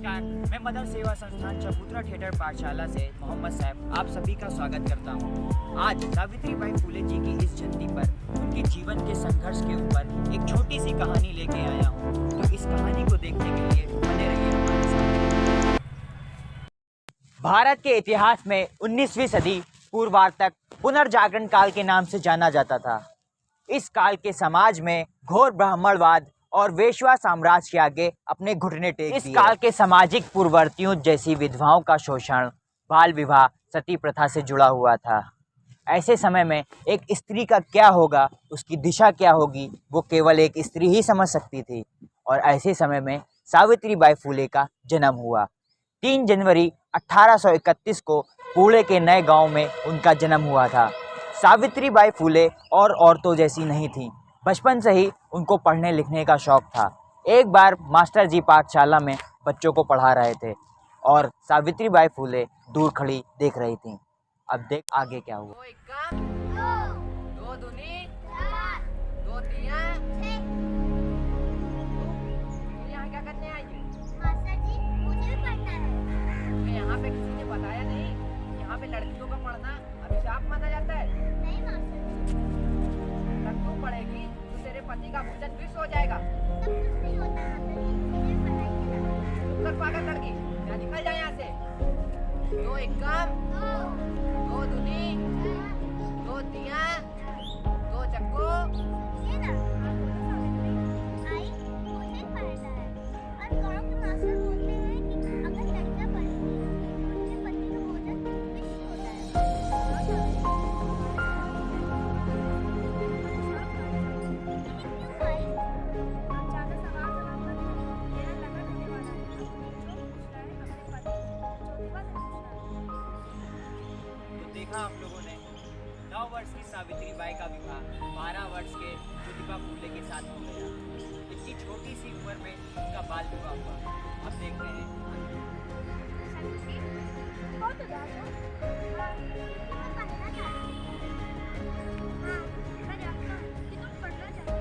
नमस्कार, मैं मदर सेवा संस्थान चबूतरा थिएटर पाठशाला से मोहम्मद सैफ आप सभी का स्वागत करता हूँ। आज सावित्रीबाई फुले जी की इस जयंती पर उनके जीवन के संघर्ष के ऊपर एक छोटी सी कहानी लेके आया हूँ। तो इस कहानी को देखने के लिए बने रहिए हमारे साथ। भारत के इतिहास में 19वीं सदी पूर्वार्ध तक पुनर्जागरण काल के नाम से जाना जाता था। इस काल के समाज में घोर ब्राह्मणवाद और वेश्या साम्राज्य के आगे अपने घुटने टेक दिए। इस काल के सामाजिक पूर्ववर्तियों जैसी विधवाओं का शोषण, बाल विवाह, सती प्रथा से जुड़ा हुआ था। ऐसे समय में एक स्त्री का क्या होगा, उसकी दिशा क्या होगी, वो केवल एक स्त्री ही समझ सकती थी। और ऐसे समय में सावित्रीबाई फुले का जन्म हुआ। 3 जनवरी 1831 को पुणे के नए गांव में उनका जन्म हुआ था। सावित्रीबाई फुले और औरतों जैसी नहीं थीं। बचपन से ही उनको पढ़ने लिखने का शौक था। एक बार मास्टर जी पाठशाला में बच्चों को पढ़ा रहे थे और सावित्रीबाई फुले दूर खड़ी देख रही थीं। अब देख आगे क्या हुआ। दो इक्का, दो दूनी, दो तिया। तुम यहाँ क्या करने आई हो? मास्टर जी, मुझे भी पढ़ना है। तुम्हें यहाँ पे किसी ने बताया नहीं? यहाँ पे लड़कियों का पढ़ना अभिशाप माना जाता है। नहीं मास्टर जी, जब तू पढ़ेगी तो तेरे पति का भोजन विष हो जाएगा। सब कुछ नहीं होता मास्टर जी, मुझे पढ़ाई है। चुप कर पागल लड़की, या निकल जाए यहाँ से। दो इक्का, दो दूनी, दो तिया, दो चक्को। ये ना, आई, मुझे पढ़ना है। और गाँव के मास्टर बोलते हैं कि अगर लड़कियाँ पढ़ेंगी, उनके पति का भोजन विष हो जाएगा। लेकिन क्यों आई? आप ज़्यादा सवाल जवाब मत करो। मेरा लगन होने वाला है। जो पूछ रहा है अपने पति ज्योतिबा से पूछना है। तो देखा आप लोगों ने 9 वर्ष की सावित्रीबाई का विवाह 12 वर्ष के ज्योतिबा फुले के साथ हो गया। इतनी छोटी सी उम्र में उनका बाल विवाह हुआ। अब देखते हैं बहुत उदास हो। तुम्हें पढ़ना चाहिए। हाँ, मैं जानता हूँ कि तुम पढ़ना चाहते हो।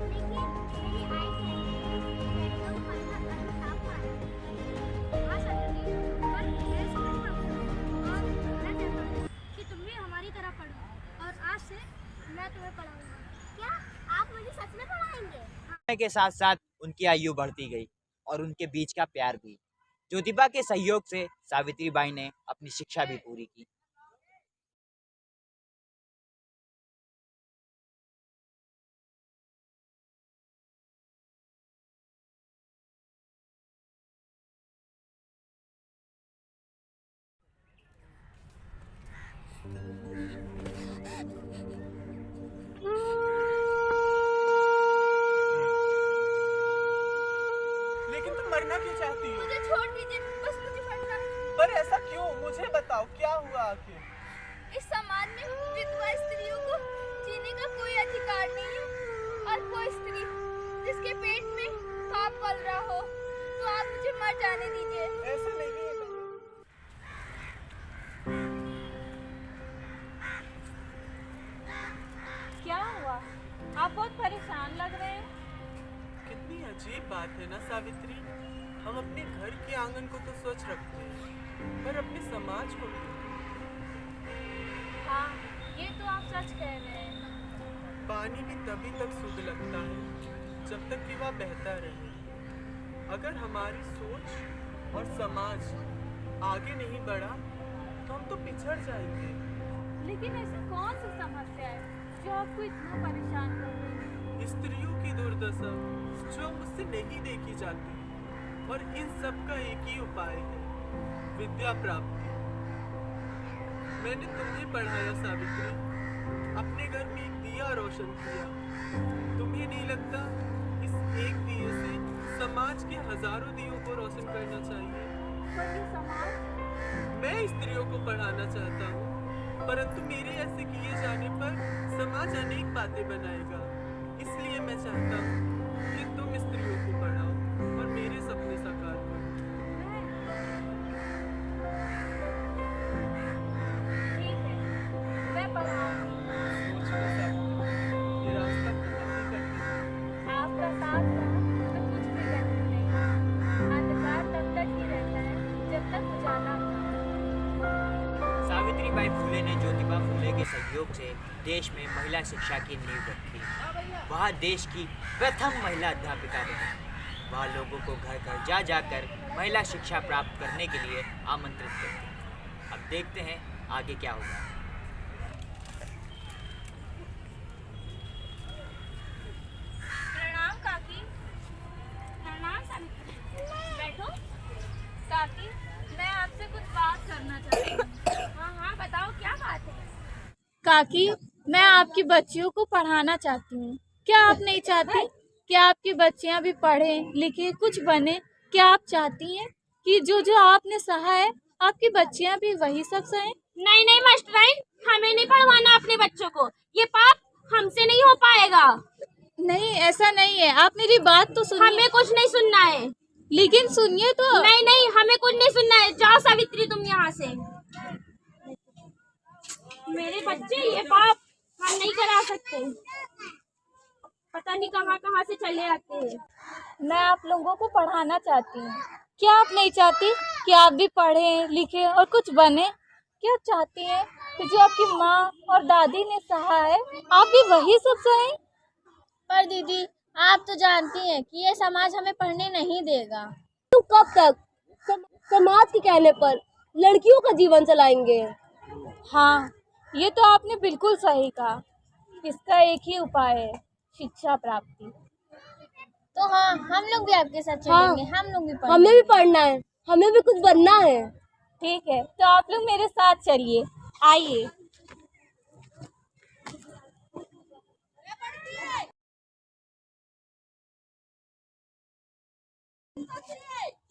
लेकिन मेरी आई कहती है कि लड़कियों को पढ़ना अभिशाप माना है। हाँ सच्ची, पर मैं समझता हूँ और मैं चाहता हूँ कि तुम भी हमारी तरह पढ़ो और आज से मैं तुम्हें पढ़ाऊंगा। क्या आप मुझे सच में पढ़ाएंगे? समय के साथ साथ उनकी आयु बढ़ती गई और उनके बीच का प्यार भी। ज्योतिबा के सहयोग से सावित्रीबाई ने अपनी शिक्षा भी पूरी की। लेकिन तुम मरना क्यों चाहती हो? मुझे छोड़ दीजिए, बस मुझे पढ़ना है। पर ऐसा क्यों? मुझे बताओ क्या हुआ आखिर? इस समाज में विधवा स्त्रियों को जीने का कोई अधिकार नहीं है। और कोई स्त्री जिसके पेट में पाप पल रहा हो तो आप मुझे मर जाने दीजिए। ऐसा नहीं है। क्या हुआ? आप बहुत परेशान लग रहे हैं। कितनी अजीब बात है ना सावित्री। हम अपने घर के आंगन को तो स्वच्छ रखते हैं, पर अपने समाज को नहीं। हाँ, ये तो आप सच कह रहे हैं। पानी भी तभी तक शुद्ध लगता है जब तक कि वह बहता रहे। अगर हमारी सोच और समाज आगे नहीं बढ़ा तो हम तो पिछड़ जाएंगे। लेकिन ऐसी कौन सी समस्या है जो आपको इतना परेशान कर रही है? स्त्रियों की दुर्दशा जो मुझसे नहीं देखी जाती, और इन सब का एक ही उपाय है, विद्या प्राप्ति। मैंने तुम्हें पढ़ाया सावित्री, अपने घर में एक दिया रोशन किया। तुम्हें नहीं लगता इस एक दिए से समाज के हजारों दियों को रोशन करना चाहिए? पर ये समाज मैं स्त्रियों को पढ़ाना चाहता हूँ, परंतु मेरे ऐसे किए जाने पर समाज अनेक बातें बनाएगा। इसलिए मैं चाहता हूँ कि तुम स्त्रियों को पढ़ाओ और मेरे सपने साकार करो। ठीक है, मैं पढ़ाऊंगी। सोच लो सावित्री, ये रास्ता खत्म नहीं करते। आपका साथ रहा तो कुछ भी गलत नहीं। अंधकार तब तक फूले ने ज्योतिबा फूले के सहयोग से देश में महिला शिक्षा की नींव रखी। वह देश की प्रथम महिला अध्यापिका बनी। वह लोगों को घर घर जा जाकर महिला शिक्षा प्राप्त करने के लिए आमंत्रित करती। अब देखते हैं आगे क्या होगा। प्रणाम काकी। प्रणाम सावित्री। बैठो। काकी, मैं आपसे कुछ बात करना चाहती हूँ। हाँ हाँ, बताओ क्या बात है। काकी, मैं आपकी बच्चियों को पढ़ाना चाहती हूँ। क्या आप नहीं चाहती कि आपकी बच्चियाँ भी पढ़ें लिखें कुछ बने? क्या आप चाहती हैं कि जो जो आपने सहा है आपकी बच्चियाँ भी वही सब सहें? नहीं नहीं मास्टराइन, हमें नहीं पढ़वाना अपने बच्चों को। ये पाप हमसे नहीं हो पाएगा। नहीं, ऐसा नहीं है। आप मेरी बात तो सुनिए। हमें कुछ नहीं सुनना है। लेकिन सुनिए तो। नहीं नहीं, हमें कुछ नहीं सुनना है। जाओ सावित्री, तुम यहाँ से। मेरे बच्चे, ये पाप हम नहीं करा सकते। पता नहीं कहाँ कहाँ से चले आते हैं। मैं आप लोगों को पढ़ाना चाहती हूँ। क्या आप नहीं चाहती कि आप भी पढ़ें लिखें और कुछ बने? क्या चाहती हैं कि जो आपकी माँ और दादी ने सहा है आप भी वही सब सहें? पर दीदी, आप तो जानती हैं कि ये समाज हमें पढ़ने नहीं देगा। तो कब तक समाज के कहने पर लड़कियों का जीवन चलाएंगे? हाँ, ये तो आपने बिल्कुल सही कहा। इसका एक ही उपाय है, शिक्षा प्राप्ति। तो हाँ, हम लोग भी आपके साथ हाँ, चलेंगे। हम लोग भी हमें भी पढ़ना है, हमें भी कुछ बनना है। ठीक है, तो आप लोग मेरे साथ चलिए। आइए।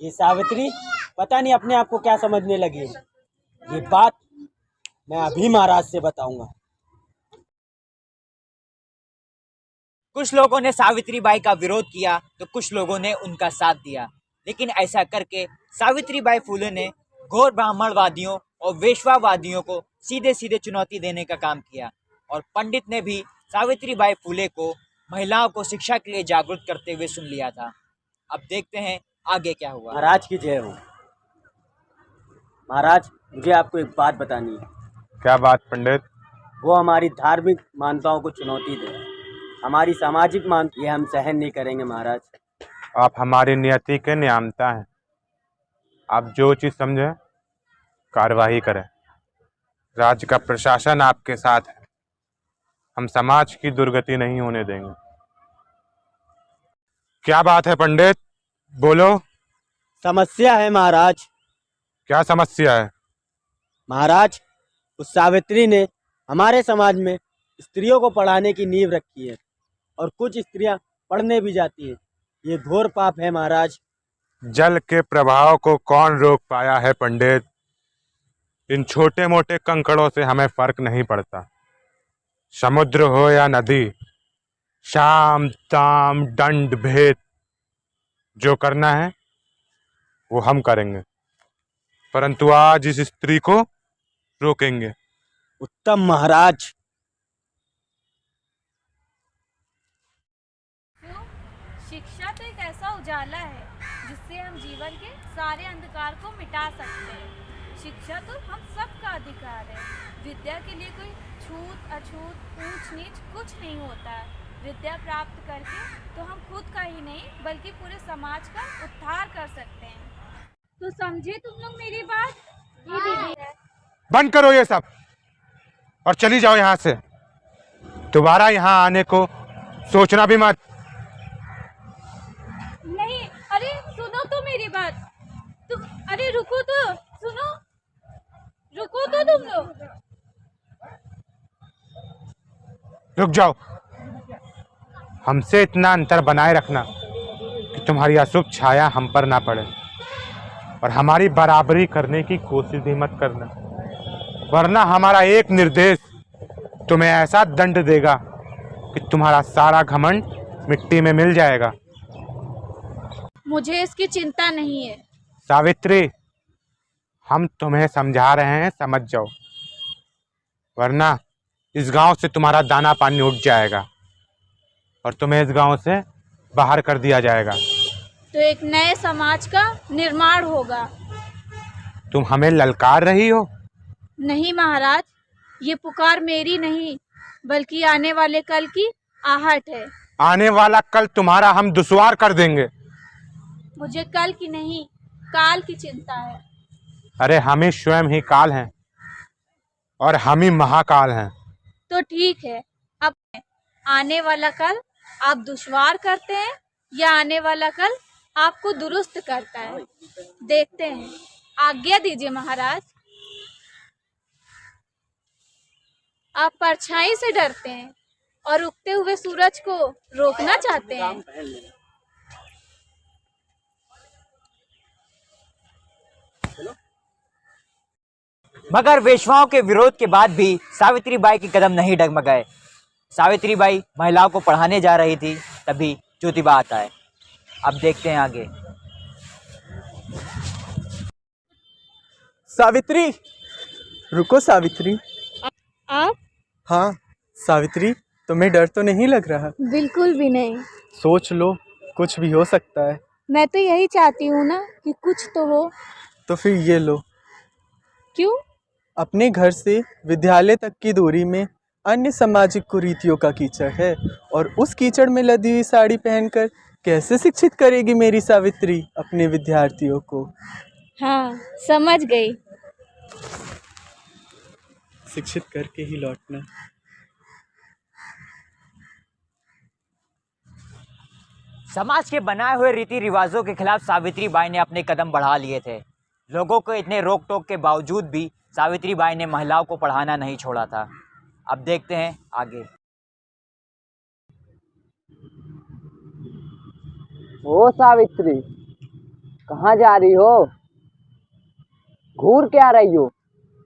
ये सावित्री पता नहीं अपने आप को क्या समझने लगी है। ये बात मैं अभी महाराज से बताऊंगा। कुछ लोगों ने सावित्री बाई का विरोध किया तो कुछ लोगों ने उनका साथ दिया, लेकिन ऐसा करके सावित्री बाई फुले ने घोर ब्राह्मणवादियों और वेश्वावादियों को सीधे सीधे चुनौती देने का काम किया। और पंडित ने भी सावित्री बाई फुले को महिलाओं को शिक्षा के लिए जागरूक करते हुए सुन लिया था। अब देखते हैं आगे क्या हुआ। महाराज की जय हो। महाराज, मुझे आपको एक बात बतानी है। क्या बात पंडित? वो हमारी धार्मिक मान्यताओं को चुनौती दे, हमारी सामाजिक मान, ये हम सहन नहीं करेंगे महाराज। आप हमारी नियति के नियामता हैं। आप जो चीज़ समझे कार्यवाही करें। राज्य का प्रशासन आपके साथ है। हम समाज की दुर्गति नहीं होने देंगे। क्या बात है पंडित, बोलो। समस्या है महाराज। क्या समस्या है? महाराज, उस सावित्री ने हमारे समाज में स्त्रियों को पढ़ाने की नींव रखी है और कुछ स्त्रियां पढ़ने भी जाती हैं। ये घोर पाप है महाराज। जल के प्रभाव को कौन रोक पाया है पंडित? इन छोटे मोटे कंकड़ों से हमें फर्क नहीं पड़ता। समुद्र हो या नदी, शाम ताम दंड भेद, जो करना है वो हम करेंगे, परंतु आज इस स्त्री को रोकेंगे। उत्तम महाराज। क्यों? शिक्षा तो एक ऐसा उजाला है जिससे हम जीवन के सारे अंधकार को मिटा सकते हैं। शिक्षा तो हम सबका अधिकार है। विद्या के लिए कोई छूत अछूत ऊंच नीच कुछ नहीं होता है। विद्या प्राप्त करके तो हम खुद का ही नहीं बल्कि पूरे समाज का उद्धार कर सकते हैं। तो समझे तुम लोग मेरी बात? ये दीदी है। बंद करो ये सब और चली जाओ यहाँ से। दोबारा यहाँ आने को सोचना भी मत। नहीं, अरे सुनो तो मेरी बात। तुम अरे रुको तो, सुनो, रुको तो तुम लोग। रुक जाओ। हमसे इतना अंतर बनाए रखना कि तुम्हारी अशुभ छाया हम पर ना पड़े, और हमारी बराबरी करने की कोशिश भी मत करना, वरना हमारा एक निर्देश तुम्हें ऐसा दंड देगा कि तुम्हारा सारा घमंड मिट्टी में मिल जाएगा। मुझे इसकी चिंता नहीं है। सावित्री, हम तुम्हें समझा रहे हैं, समझ जाओ, वरना इस गांव से तुम्हारा दाना पानी उठ जाएगा और तुम्हें इस गांव से बाहर कर दिया जाएगा। तो एक नए समाज का निर्माण होगा। तुम हमें ललकार रही हो? नहीं महाराज, ये पुकार मेरी नहीं बल्कि आने वाले कल की आहट है। आने वाला कल तुम्हारा हम दुश्वार कर देंगे। मुझे कल की नहीं काल की चिंता है। अरे हम ही स्वयं ही काल हैं और हम ही महाकाल हैं। तो ठीक है, अब आने वाला कल आप दुश्वार करते हैं या आने वाला कल आपको दुरुस्त करता है, देखते हैं। आज्ञा दीजिए महाराज। आप परछाई से डरते हैं और उगते हुए सूरज को रोकना चाहते हैं। मगर वेश्वाओं के विरोध के बाद भी सावित्रीबाई के कदम नहीं डगमगाए। सावित्रीबाई महिलाओं को पढ़ाने जा रही थी, तभी ज्योतिबा आता है। अब देखते हैं आगे। सावित्री, रुको सावित्री। आप? हाँ सावित्री, तुम्हें डर तो नहीं लग रहा? बिल्कुल भी नहीं। सोच लो, कुछ भी हो सकता है। मैं तो यही चाहती हूँ ना कि कुछ तो हो। तो फिर ये लो। क्यों? अपने घर से विद्यालय तक की दूरी में अन्य सामाजिक कुरीतियों का कीचड़ है, और उस कीचड़ में लदी हुई साड़ी पहनकर कैसे शिक्षित करेगी मेरी सावित्री अपने विद्यार्थियों को? हाँ, समझ गई। शिक्षित करके ही लौटना। समाज के बनाए हुए रीति रिवाजों के खिलाफ सावित्रीबाई ने अपने कदम बढ़ा लिए थे। लोगों को इतने रोक टोक के बावजूद भी सावित्रीबाई ने महिलाओं को पढ़ाना नहीं छोड़ा था। अब देखते हैं आगे। ओ सावित्री, कहाँ जा रही हो? घूर क्या रही हो?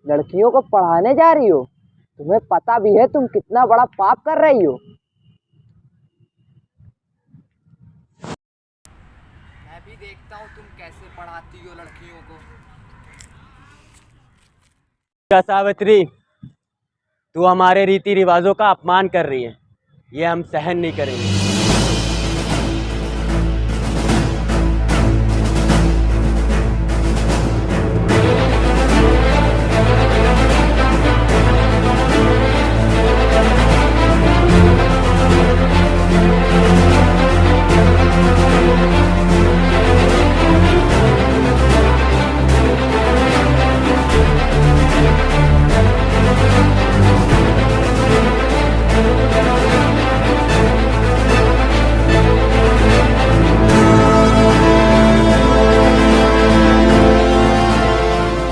लड़कियों को पढ़ाने जा रही हो? तुम्हें पता भी है तुम कितना बड़ा पाप कर रही हो? मैं भी देखता हूँ तुम कैसे पढ़ाती हो लड़कियों को। सावित्री, तू हमारे रीति रिवाजों का अपमान कर रही है, ये हम सहन नहीं करेंगे।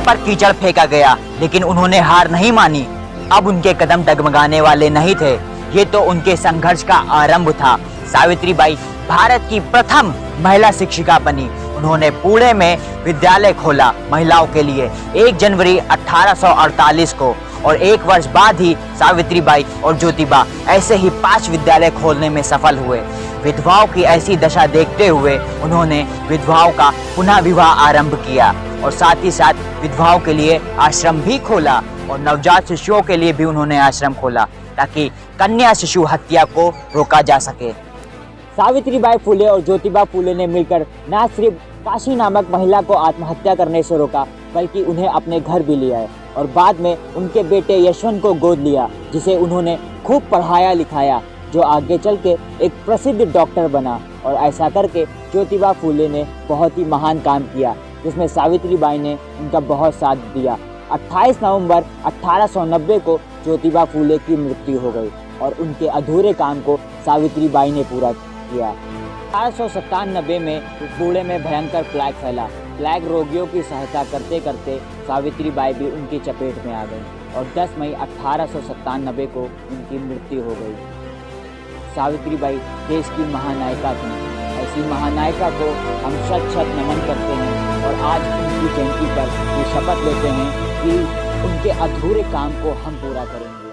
पर कीचड़ फेंका गया, लेकिन उन्होंने हार नहीं मानी। अब उनके कदम डगमगाने वाले नहीं थे, ये तो उनके संघर्ष का आरंभ था। सावित्रीबाई भारत की प्रथम महिला शिक्षिका बनी। उन्होंने पुणे में विद्यालय खोला महिलाओं के लिए 1 जनवरी 1848 को, और 1 वर्ष बाद ही सावित्रीबाई और ज्योतिबा ऐसे ही 5 विद्यालय खोलने में सफल हुए। विधवाओं की ऐसी दशा देखते हुए उन्होंने विधवाओं का पुनः विवाह आरंभ किया, और साथ ही साथ विधवाओं के लिए आश्रम भी खोला, और नवजात शिशुओं के लिए भी उन्होंने आश्रम खोला ताकि कन्या शिशु हत्या को रोका जा सके। सावित्रीबाई फुले और ज्योतिबा फुले ने मिलकर न सिर्फ काशी नामक महिला को आत्महत्या करने से रोका, बल्कि उन्हें अपने घर भी लिया है, और बाद में उनके बेटे यशवंत को गोद लिया, जिसे उन्होंने खूब पढ़ाया लिखाया, जो आगे चल के एक प्रसिद्ध डॉक्टर बना। और ऐसा करके ज्योतिबा फुले ने बहुत ही महान काम किया, जिसमें सावित्रीबाई ने उनका बहुत साथ दिया। 28 नवंबर 1890 को ज्योतिबा फुले की मृत्यु हो गई, और उनके अधूरे काम को सावित्रीबाई ने पूरा किया। 1897 में पुणे में भयंकर प्लेग फैला। प्लेग रोगियों की सहायता करते करते सावित्रीबाई भी उनकी चपेट में आ गई, और 10 मई 1897 को उनकी मृत्यु हो गई। सावित्रीबाई देश की महानायिका थी। ऐसी महानायिका को हम शत शत नमन करते हैं, और आज उनकी जयंती पर ये शपथ लेते हैं कि उनके अधूरे काम को हम पूरा करेंगे।